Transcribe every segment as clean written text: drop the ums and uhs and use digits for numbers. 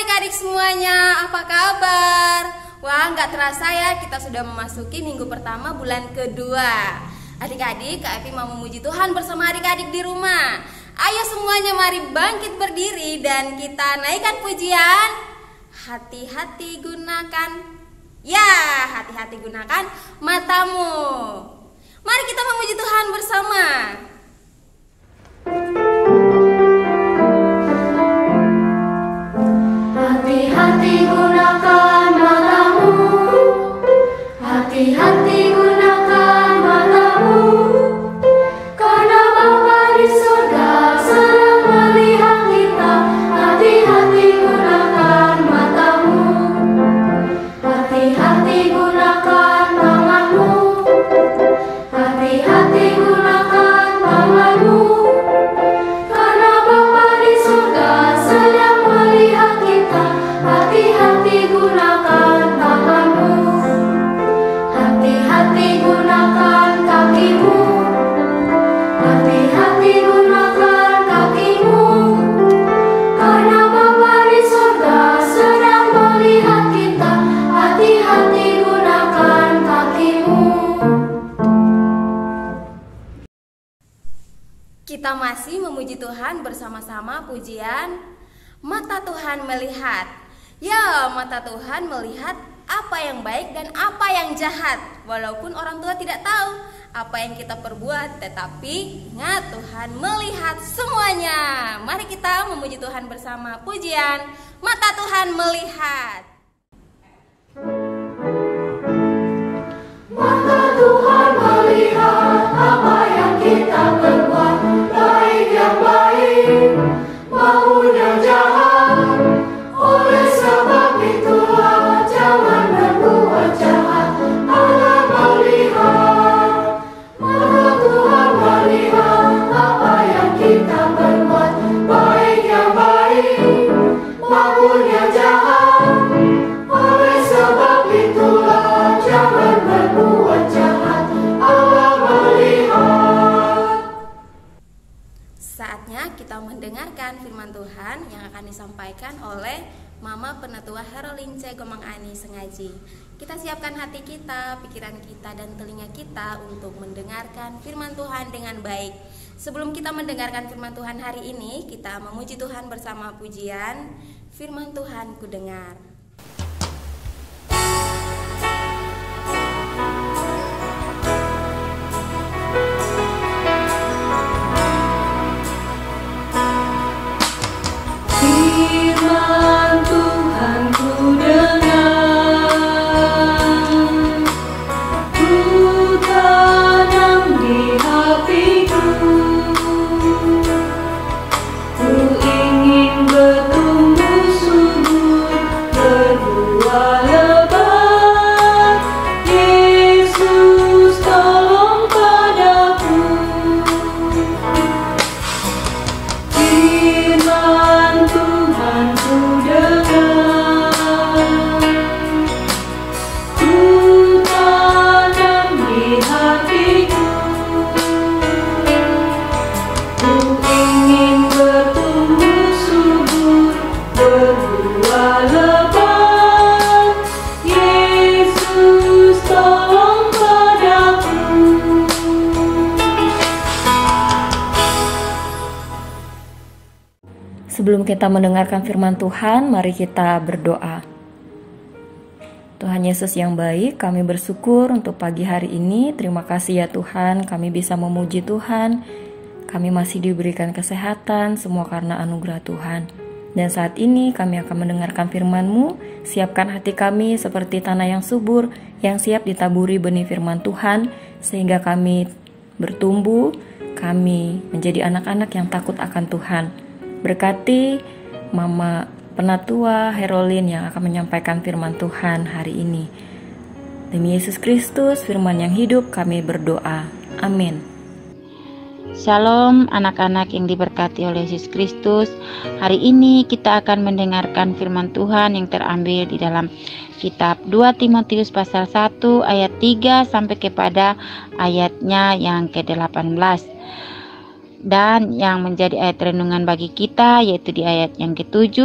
adik-adik semuanya, apa kabar? Wah, nggak terasa ya, kita sudah memasuki minggu pertama bulan kedua. Adik-adik, Kak Evi mau memuji Tuhan bersama adik-adik di rumah. Ayo semuanya mari bangkit berdiri dan kita naikkan pujian. Hati-hati gunakan, ya hati-hati gunakan matamu. Mari kita memuji Tuhan bersama. Hati-hati gunakan matamu, hati-hati gunakan matamu, karena Bapa di surga sedang melihat kita. Hati-hati gunakan matamu, hati-hati gunakan tanganmu, hati-hati gunakan tanganmu, karena Bapa di surga sedang melihat kita. Hati-hati gunakan tanganmu, hati-hati gunakan kakimu, hati-hati gunakan kakimu, karena Bapa di surga sedang melihat kita. Hati-hati gunakan kakimu. Kita masih memuji Tuhan bersama-sama pujian Mata Tuhan Melihat. Ya, mata Tuhan melihat apa yang baik dan apa yang jahat. Walaupun orang tua tidak tahu apa yang kita perbuat, tetapi ingat Tuhan melihat semuanya. Mari kita memuji Tuhan bersama pujian Mata Tuhan Melihat. Mata Tuhan melihat apa yang kita perbuat, baik yang baik maupun yang jahat. Oleh sebab itulah jangan berbuat jahat. Allah melihat, mata Tuhan melihat apa yang kita perbuat, baik yang baik maupun yang jahat. Oleh sebab itulah jangan berbuat jahat. Allah melihat. Saatnya kita mendengarkan firman Tuhan yang akan disampaikan oleh Mama Penatua Herolin C. Gomang Ani Sengaji. Kita siapkan hati kita, pikiran kita, dan telinga kita untuk mendengarkan firman Tuhan dengan baik. Sebelum kita mendengarkan firman Tuhan hari ini, kita memuji Tuhan bersama pujian Firman Tuhan Ku Dengar. Firman Tuhan ku dengar, ku tanam di hatiku, ku ingin bertumbuh subur, berbuah lebat. Yesus tolong padaku. Firman Tuhan ku dengar, ku tanam di hatiku, ku ingin bertumbuh subur, berbuah lebat. Yesus tolong padaku. Sebelum kita mendengarkan firman Tuhan, mari kita berdoa. Tuhan Yesus yang baik, kami bersyukur untuk pagi hari ini. Terima kasih ya Tuhan, kami bisa memuji Tuhan. Kami masih diberikan kesehatan, semua karena anugerah Tuhan. Dan saat ini kami akan mendengarkan firman-Mu. Siapkan hati kami seperti tanah yang subur, yang siap ditaburi benih firman Tuhan, sehingga kami bertumbuh, kami menjadi anak-anak yang takut akan Tuhan. Berkati Mama Penatua Herolin yang akan menyampaikan firman Tuhan hari ini. Demi Yesus Kristus, firman yang hidup, kami berdoa. Amin. Shalom anak-anak yang diberkati oleh Yesus Kristus. Hari ini kita akan mendengarkan firman Tuhan yang terambil di dalam kitab 2 Timotius pasal 1 ayat 3 sampai kepada ayatnya yang ke-18. Dan yang menjadi ayat renungan bagi kita yaitu di ayat yang ke-7,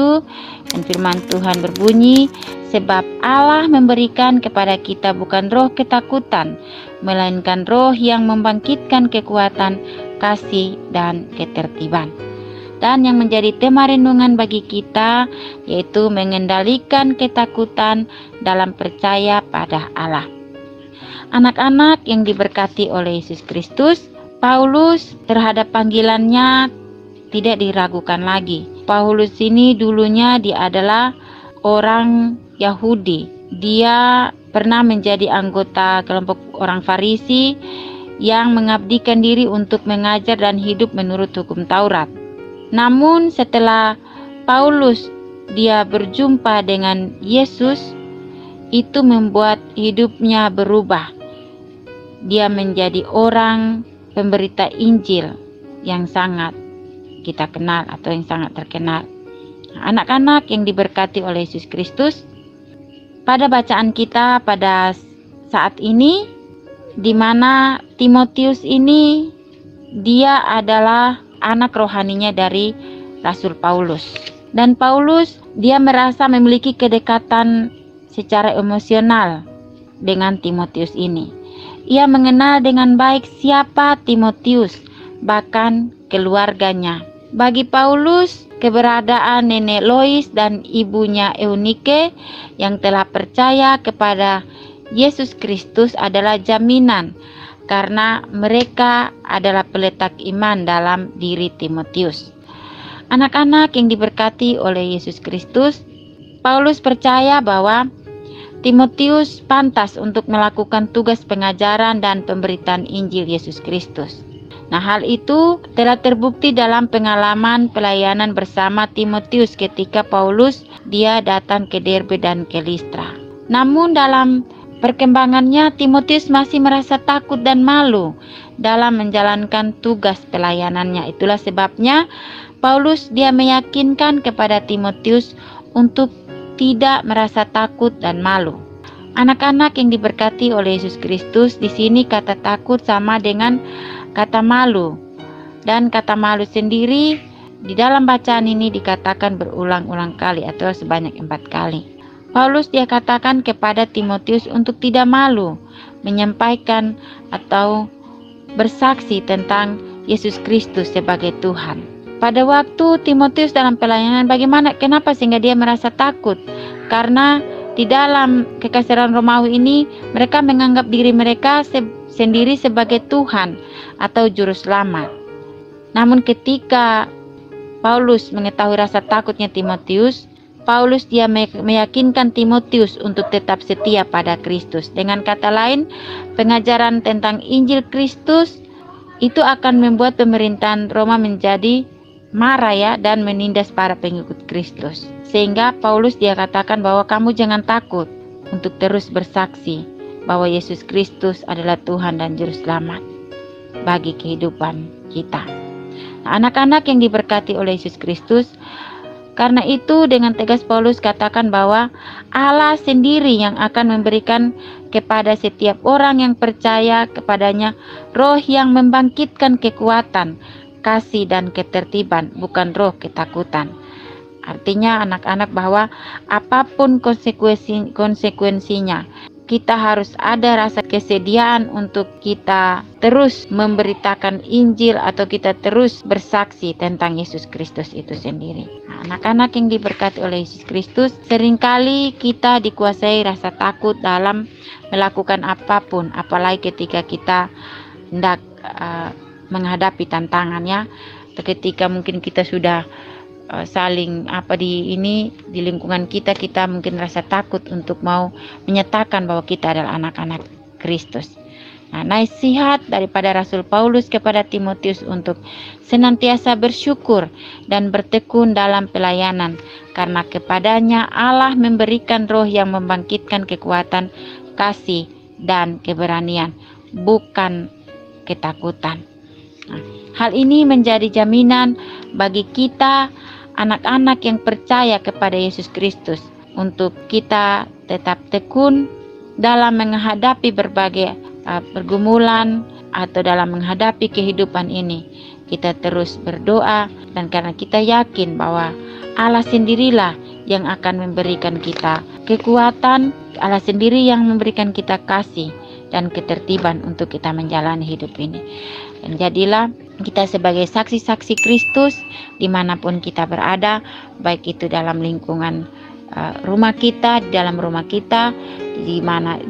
dan firman Tuhan berbunyi, sebab Allah memberikan kepada kita bukan roh ketakutan, melainkan roh yang membangkitkan kekuatan, kasih, dan ketertiban. Dan yang menjadi tema renungan bagi kita yaitu mengendalikan ketakutan dalam percaya pada Allah. Anak-anak yang diberkati oleh Yesus Kristus, Paulus terhadap panggilannya tidak diragukan lagi. Paulus ini dulunya dia adalah orang Yahudi. Dia pernah menjadi anggota kelompok orang Farisi yang mengabdikan diri untuk mengajar dan hidup menurut hukum Taurat. Namun setelah Paulus dia berjumpa dengan Yesus, itu membuat hidupnya berubah. Dia menjadi orang pemberita Injil yang sangat kita kenal atau yang sangat terkenal. Anak-anak yang diberkati oleh Yesus Kristus, pada bacaan kita pada saat ini, di mana Timotius ini dia adalah anak rohaninya dari Rasul Paulus. Dan Paulus dia merasa memiliki kedekatan secara emosional dengan Timotius ini. Ia mengenal dengan baik siapa Timotius, bahkan keluarganya. Bagi Paulus, keberadaan nenek Lois dan ibunya Eunike yang telah percaya kepada Yesus Kristus adalah jaminan, karena mereka adalah peletak iman dalam diri Timotius. Anak-anak yang diberkati oleh Yesus Kristus, Paulus percaya bahwa Timotius pantas untuk melakukan tugas pengajaran dan pemberitaan Injil Yesus Kristus. Nah, hal itu telah terbukti dalam pengalaman pelayanan bersama Timotius ketika Paulus dia datang ke Derbe dan ke Listra. Namun dalam perkembangannya Timotius masih merasa takut dan malu dalam menjalankan tugas pelayanannya. Itulah sebabnya Paulus dia meyakinkan kepada Timotius untuk tidak merasa takut dan malu. Anak-anak yang diberkati oleh Yesus Kristus, di sini kata takut sama dengan kata malu. Dan kata malu sendiri di dalam bacaan ini dikatakan berulang-ulang kali atau sebanyak 4 kali. Paulus dia katakan kepada Timotius untuk tidak malu menyampaikan atau bersaksi tentang Yesus Kristus sebagai Tuhan. Pada waktu Timotius dalam pelayanan, kenapa sehingga dia merasa takut? Karena di dalam kekaisaran Romawi ini mereka menganggap diri mereka sendiri sebagai Tuhan atau juru selamat. Namun ketika Paulus mengetahui rasa takutnya Timotius, Paulus dia meyakinkan Timotius untuk tetap setia pada Kristus. Dengan kata lain, pengajaran tentang Injil Kristus itu akan membuat pemerintahan Roma menjadi marah dan menindas para pengikut Kristus. Sehingga Paulus dia katakan bahwa kamu jangan takut untuk terus bersaksi bahwa Yesus Kristus adalah Tuhan dan Juru Selamat bagi kehidupan kita. Nah, anak-anak yang diberkati oleh Yesus Kristus, karena itu dengan tegas Paulus katakan bahwa Allah sendiri yang akan memberikan kepada setiap orang yang percaya kepadanya roh yang membangkitkan kekuatan, kasih, dan ketertiban, bukan roh ketakutan. Artinya anak-anak bahwa apapun konsekuensinya, kita harus ada rasa kesediaan untuk kita terus memberitakan Injil atau kita terus bersaksi tentang Yesus Kristus itu sendiri. Nah, anak-anak yang diberkati oleh Yesus Kristus, seringkali kita dikuasai rasa takut dalam melakukan apapun, apalagi ketika kita hendak menghadapi tantangannya, ketika mungkin kita sudah saling di lingkungan kita mungkin rasa takut untuk mau menyatakan bahwa kita adalah anak-anak Kristus. Nah, nasihat daripada Rasul Paulus kepada Timotius untuk senantiasa bersyukur dan bertekun dalam pelayanan, karena kepadanya Allah memberikan roh yang membangkitkan kekuatan, kasih, dan keberanian, bukan ketakutan. Nah, hal ini menjadi jaminan bagi kita anak-anak yang percaya kepada Yesus Kristus untuk kita tetap tekun dalam menghadapi berbagai pergumulan atau dalam menghadapi kehidupan ini, kita terus berdoa, dan karena kita yakin bahwa Allah sendirilah yang akan memberikan kita kekuatan, Allah sendiri yang memberikan kita kasih dan ketertiban untuk kita menjalani hidup ini. Dan jadilah kita sebagai saksi-saksi Kristus dimanapun kita berada, baik itu dalam lingkungan rumah kita, di dalam rumah kita,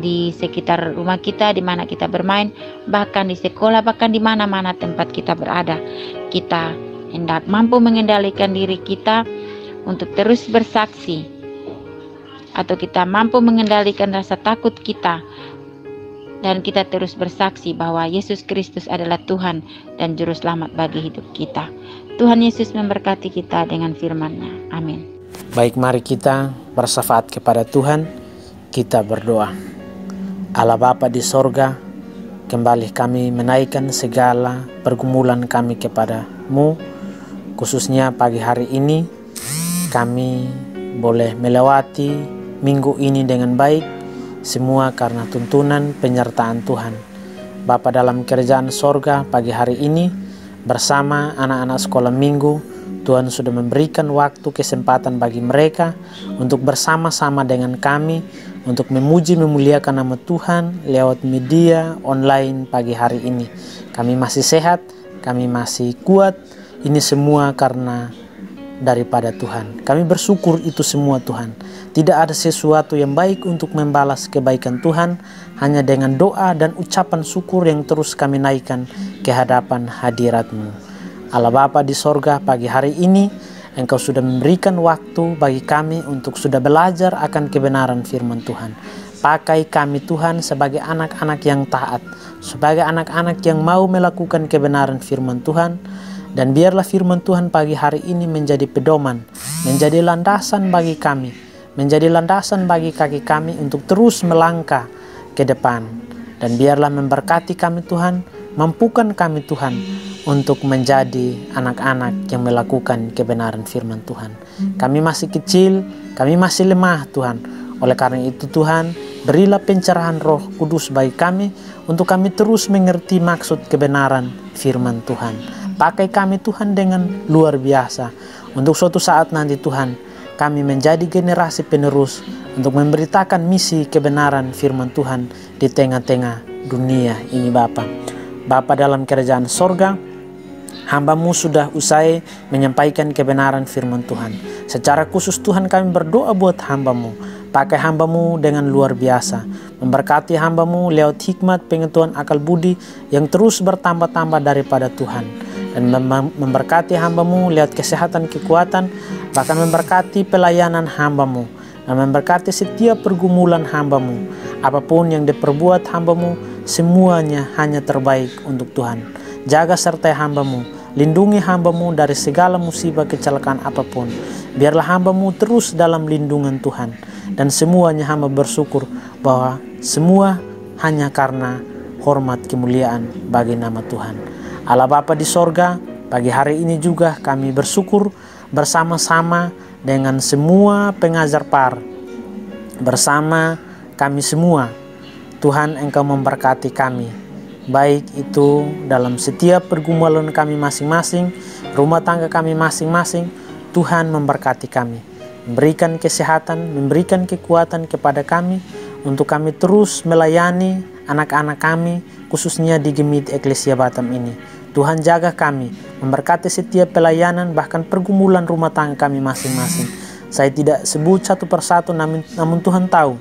di sekitar rumah kita, di mana kita bermain, bahkan di sekolah, bahkan di mana-mana tempat kita berada. Kita hendak mampu mengendalikan diri kita untuk terus bersaksi, atau kita mampu mengendalikan rasa takut kita, dan kita terus bersaksi bahwa Yesus Kristus adalah Tuhan dan Juru Selamat bagi hidup kita. Tuhan Yesus memberkati kita dengan firman-Nya. Amin. Baik, mari kita bersyafaat kepada Tuhan. Kita berdoa. Allah Bapa di sorga, kembali kami menaikkan segala pergumulan kami kepada-Mu. Khususnya pagi hari ini, kami boleh melewati minggu ini dengan baik, semua karena tuntunan penyertaan Tuhan. Bapa dalam kerajaan sorga, pagi hari ini bersama anak-anak sekolah minggu, Tuhan sudah memberikan waktu kesempatan bagi mereka untuk bersama-sama dengan kami untuk memuji memuliakan nama Tuhan lewat media online pagi hari ini. Kami masih sehat, kami masih kuat, ini semua karena daripada Tuhan. Kami bersyukur itu semua Tuhan. Tidak ada sesuatu yang baik untuk membalas kebaikan Tuhan, hanya dengan doa dan ucapan syukur yang terus kami naikkan ke hadapan hadirat-Mu. Allah Bapa di sorga, pagi hari ini Engkau sudah memberikan waktu bagi kami untuk sudah belajar akan kebenaran firman Tuhan. Pakai kami Tuhan sebagai anak-anak yang taat, sebagai anak-anak yang mau melakukan kebenaran firman Tuhan. Dan biarlah firman Tuhan pagi hari ini menjadi pedoman, menjadi landasan bagi kami, menjadi landasan bagi kaki kami untuk terus melangkah ke depan. Dan biarlah memberkati kami Tuhan, mampukan kami Tuhan untuk menjadi anak-anak yang melakukan kebenaran firman Tuhan. Kami masih kecil, kami masih lemah Tuhan. Oleh karena itu Tuhan, berilah pencerahan Roh Kudus bagi kami untuk kami terus mengerti maksud kebenaran firman Tuhan. Pakai kami Tuhan dengan luar biasa. Untuk suatu saat nanti Tuhan, kami menjadi generasi penerus untuk memberitakan misi kebenaran firman Tuhan di tengah-tengah dunia ini Bapa. Bapa dalam kerajaan sorga, hamba-Mu sudah usai menyampaikan kebenaran firman Tuhan. Secara khusus Tuhan kami berdoa buat hamba-Mu. Pakai hamba-Mu dengan luar biasa. Memberkati hamba-Mu lewat hikmat, pengetahuan, akal budi yang terus bertambah-tambah daripada Tuhan. Dan memberkati hamba-Mu lewat kesehatan, kekuatan, bahkan memberkati pelayanan hamba-Mu. Dan memberkati setiap pergumulan hamba-Mu. Apapun yang diperbuat hamba-Mu, semuanya hanya terbaik untuk Tuhan. Jaga sertai hamba-Mu. Lindungi hamba-Mu dari segala musibah kecelakaan apapun. Biarlah hamba-Mu terus dalam lindungan Tuhan. Dan semuanya hamba bersyukur bahwa semua hanya karena hormat kemuliaan bagi nama Tuhan. Allah Bapa di sorga, pagi hari ini juga kami bersyukur bersama-sama dengan semua pengajar PAR. Bersama kami semua, Tuhan Engkau memberkati kami. Baik itu dalam setiap pergumulan kami masing-masing, rumah tangga kami masing-masing, Tuhan memberkati kami. Memberikan kesehatan, memberikan kekuatan kepada kami untuk kami terus melayani anak-anak kami, khususnya di Gemit Eklesia Batam ini. Tuhan jaga kami, memberkati setiap pelayanan, bahkan pergumulan rumah tangga kami masing-masing. Saya tidak sebut satu persatu, namun Tuhan tahu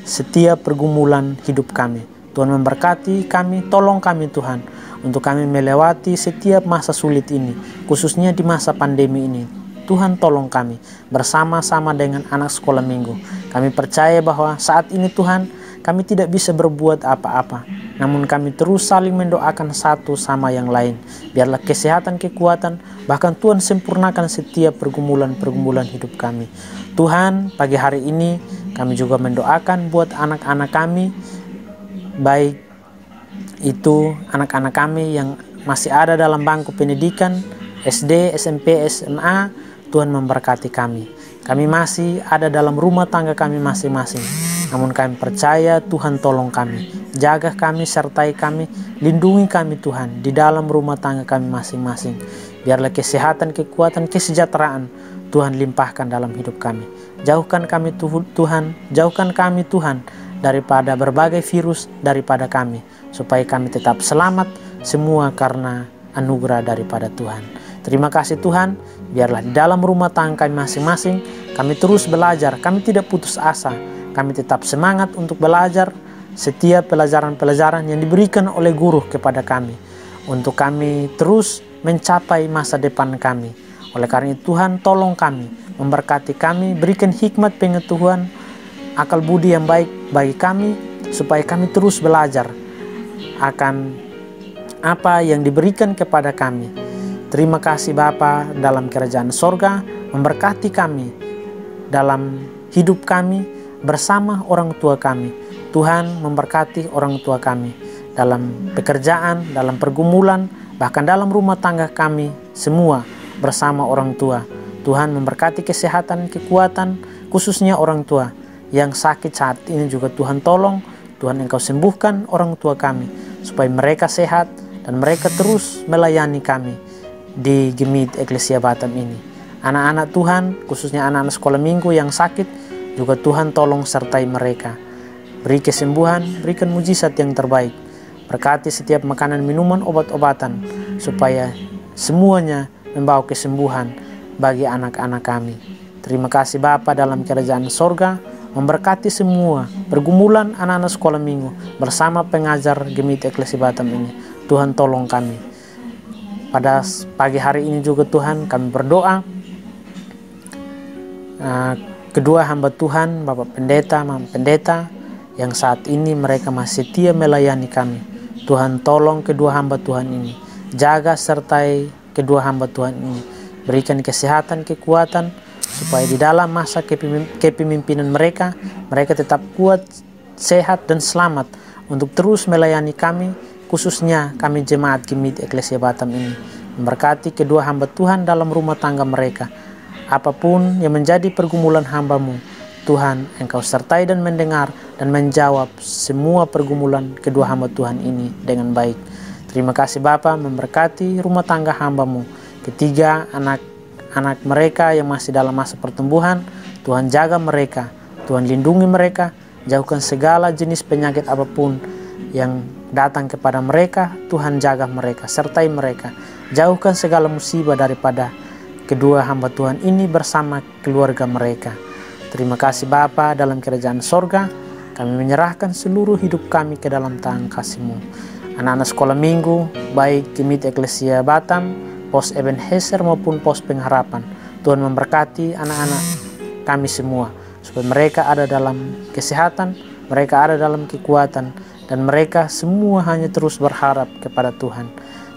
setiap pergumulan hidup kami. Tuhan memberkati kami, tolong kami Tuhan, untuk kami melewati setiap masa sulit ini, khususnya di masa pandemi ini. Tuhan tolong kami bersama-sama dengan anak sekolah minggu. Kami percaya bahwa saat ini Tuhan, kami tidak bisa berbuat apa-apa, namun kami terus saling mendoakan satu sama yang lain. Biarlah kesehatan, kekuatan, bahkan Tuhan sempurnakan setiap pergumulan-pergumulan hidup kami. Tuhan, pagi hari ini kami juga mendoakan buat anak-anak kami, baik itu anak-anak kami yang masih ada dalam bangku pendidikan, SD, SMP, SMA. Tuhan memberkati kami. Kami masih ada dalam rumah tangga kami masing-masing. Namun kami percaya Tuhan tolong kami. jaga kami, sertai kami, lindungi kami Tuhan di dalam rumah tangga kami masing-masing. Biarlah kesehatan, kekuatan, kesejahteraan Tuhan limpahkan dalam hidup kami. Jauhkan kami Tuhan daripada berbagai virus daripada kami, supaya kami tetap selamat semua karena anugerah daripada Tuhan. Terima kasih Tuhan, biarlah di dalam rumah tangga kami masing-masing kami terus belajar, kami tidak putus asa, kami tetap semangat untuk belajar setiap pelajaran-pelajaran yang diberikan oleh guru kepada kami, untuk kami terus mencapai masa depan kami. Oleh karena itu Tuhan, tolong kami, memberkati kami, berikan hikmat pengetahuan, akal budi yang baik bagi kami, supaya kami terus belajar akan apa yang diberikan kepada kami. Terima kasih Bapa dalam kerajaan sorga, memberkati kami dalam hidup kami bersama orang tua kami. Tuhan memberkati orang tua kami dalam pekerjaan, dalam pergumulan, bahkan dalam rumah tangga kami semua bersama orang tua. Tuhan memberkati kesehatan, kekuatan, khususnya orang tua yang sakit saat ini juga Tuhan tolong. Tuhan Engkau sembuhkan orang tua kami, supaya mereka sehat dan mereka terus melayani kami di Gemit Eklesia Batam ini. Anak-anak Tuhan, khususnya anak-anak sekolah minggu yang sakit, juga Tuhan tolong sertai mereka. Beri kesembuhan, berikan mujizat yang terbaik. Berkati setiap makanan, minuman, obat-obatan, supaya semuanya membawa kesembuhan bagi anak-anak kami. Terima kasih Bapa dalam kerajaan sorga, memberkati semua pergumulan anak-anak sekolah minggu bersama pengajar Gemit Eklesia Batam ini. Tuhan tolong kami. Pada pagi hari ini juga Tuhan kami berdoa, kedua hamba Tuhan, Bapak Pendeta, Mama Pendeta, yang saat ini mereka masih setia melayani kami. Tuhan tolong kedua hamba Tuhan ini, jaga sertai kedua hamba Tuhan ini, berikan kesehatan, kekuatan, supaya di dalam masa kepemimpinan mereka tetap kuat, sehat dan selamat untuk terus melayani kami, khususnya kami jemaat Gemit Eklesia Batam ini. Memberkati kedua hamba Tuhan dalam rumah tangga mereka. Apapun yang menjadi pergumulan hamba-Mu, Tuhan Engkau sertai dan mendengar dan menjawab semua pergumulan kedua hamba Tuhan ini dengan baik. Terima kasih Bapa, memberkati rumah tangga hamba-Mu. Ketiga anak mereka yang masih dalam masa pertumbuhan, Tuhan jaga mereka, Tuhan lindungi mereka, jauhkan segala jenis penyakit apapun yang datang kepada mereka. Tuhan jaga mereka, sertai mereka, jauhkan segala musibah daripada kedua hamba Tuhan ini bersama keluarga mereka. Terima kasih Bapa dalam kerajaan sorga, kami menyerahkan seluruh hidup kami ke dalam tangan kasih-Mu. Anak-anak sekolah minggu, baik Gemit Eklesia Batam, Pos Ebenezer maupun Pos Pengharapan, Tuhan memberkati anak-anak kami semua, supaya mereka ada dalam kesehatan, mereka ada dalam kekuatan, dan mereka semua hanya terus berharap kepada Tuhan.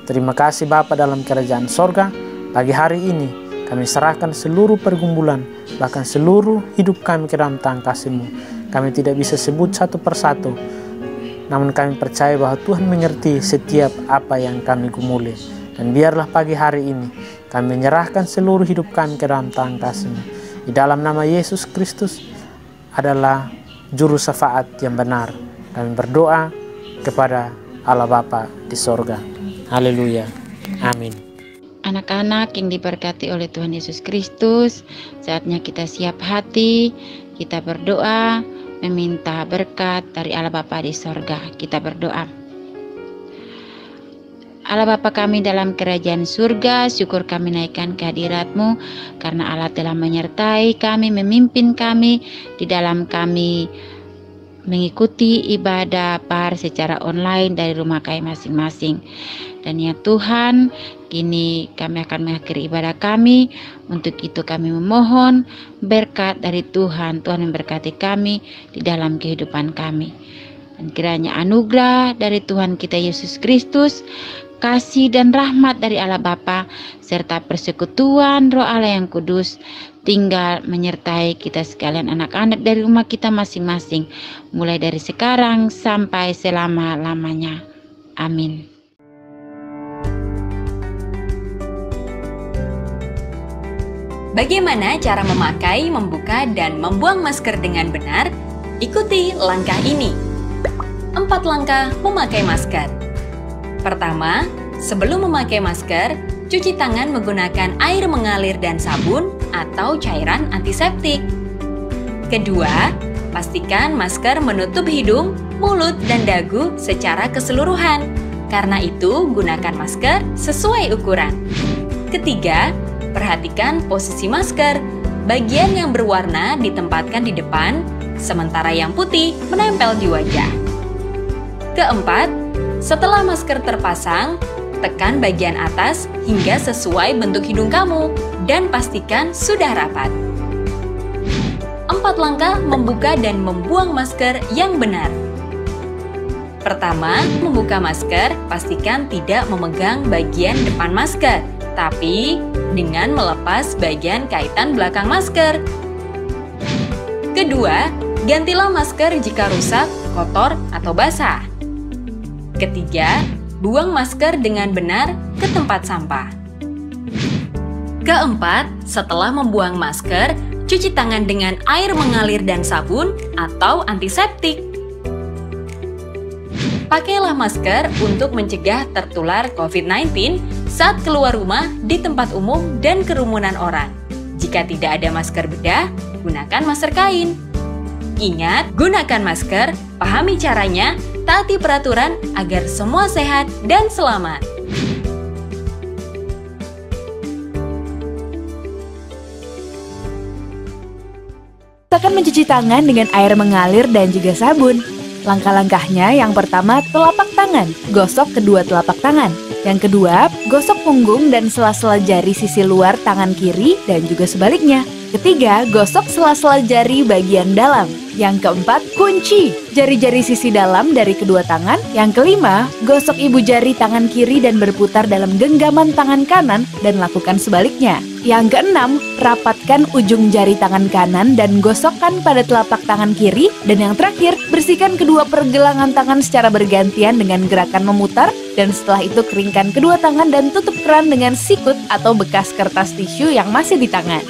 Terima kasih Bapa dalam kerajaan sorga, pagi hari ini kami serahkan seluruh pergumulan, bahkan seluruh hidup kami ke dalam tangan kasih-Mu. Kami tidak bisa sebut satu persatu, namun kami percaya bahwa Tuhan mengerti setiap apa yang kami gumuli. Dan biarlah pagi hari ini kami menyerahkan seluruh hidup kami ke dalam tangan kasih-Mu. Di dalam nama Yesus Kristus adalah juru syafaat yang benar. Kami berdoa kepada Allah Bapa di sorga. Haleluya. Amin. Anak-anak yang diberkati oleh Tuhan Yesus Kristus, saatnya kita siap hati, kita berdoa, meminta berkat dari Allah Bapa di sorga. Kita berdoa. Allah Bapa kami dalam kerajaan surga, syukur kami naikkan kehadirat-Mu, karena Allah telah menyertai kami, memimpin kami di dalam kami mengikuti ibadah par secara online dari rumah kami masing-masing. Dan ya Tuhan, kini kami akan mengakhiri ibadah kami. Untuk itu kami memohon berkat dari Tuhan. Tuhan memberkati kami di dalam kehidupan kami. Dan kiranya anugerah dari Tuhan kita Yesus Kristus, kasih dan rahmat dari Allah Bapa, serta persekutuan Roh Allah yang kudus tinggal menyertai kita sekalian, anak-anak dari rumah kita masing-masing, mulai dari sekarang sampai selama-lamanya. Amin. Bagaimana cara memakai, membuka, dan membuang masker dengan benar? Ikuti langkah ini. 4 langkah memakai masker. Pertama, sebelum memakai masker, cuci tangan menggunakan air mengalir dan sabun atau cairan antiseptik. Kedua, pastikan masker menutup hidung, mulut, dan dagu secara keseluruhan. Karena itu, gunakan masker sesuai ukuran. Ketiga, perhatikan posisi masker. Bagian yang berwarna ditempatkan di depan, sementara yang putih menempel di wajah. Keempat, setelah masker terpasang, tekan bagian atas hingga sesuai bentuk hidung kamu dan pastikan sudah rapat. 4 langkah membuka dan membuang masker yang benar. Pertama, membuka masker, pastikan tidak memegang bagian depan masker, tapi dengan melepas bagian kaitan belakang masker. Kedua, gantilah masker jika rusak, kotor, atau basah. Ketiga, buang masker dengan benar ke tempat sampah. Keempat, setelah membuang masker, cuci tangan dengan air mengalir dan sabun atau antiseptik. Pakailah masker untuk mencegah tertular COVID-19 saat keluar rumah di tempat umum dan kerumunan orang. Jika tidak ada masker bedah, gunakan masker kain. Ingat, gunakan masker, pahami caranya, taati peraturan agar semua sehat dan selamat. Akan mencuci tangan dengan air mengalir dan juga sabun. Langkah-langkahnya yang pertama, telapak tangan, gosok kedua telapak tangan. Yang kedua, gosok punggung dan sela-sela jari sisi luar tangan kiri dan juga sebaliknya. Ketiga, gosok sela-sela jari bagian dalam. Yang keempat, kunci jari-jari sisi dalam dari kedua tangan. Yang kelima, gosok ibu jari tangan kiri dan berputar dalam genggaman tangan kanan dan lakukan sebaliknya. Yang keenam, rapatkan ujung jari tangan kanan dan gosokkan pada telapak tangan kiri. Dan yang terakhir, bersihkan kedua pergelangan tangan secara bergantian dengan gerakan memutar. Dan setelah itu keringkan kedua tangan dan tutup keran dengan sikut atau bekas kertas tisu yang masih di tangan.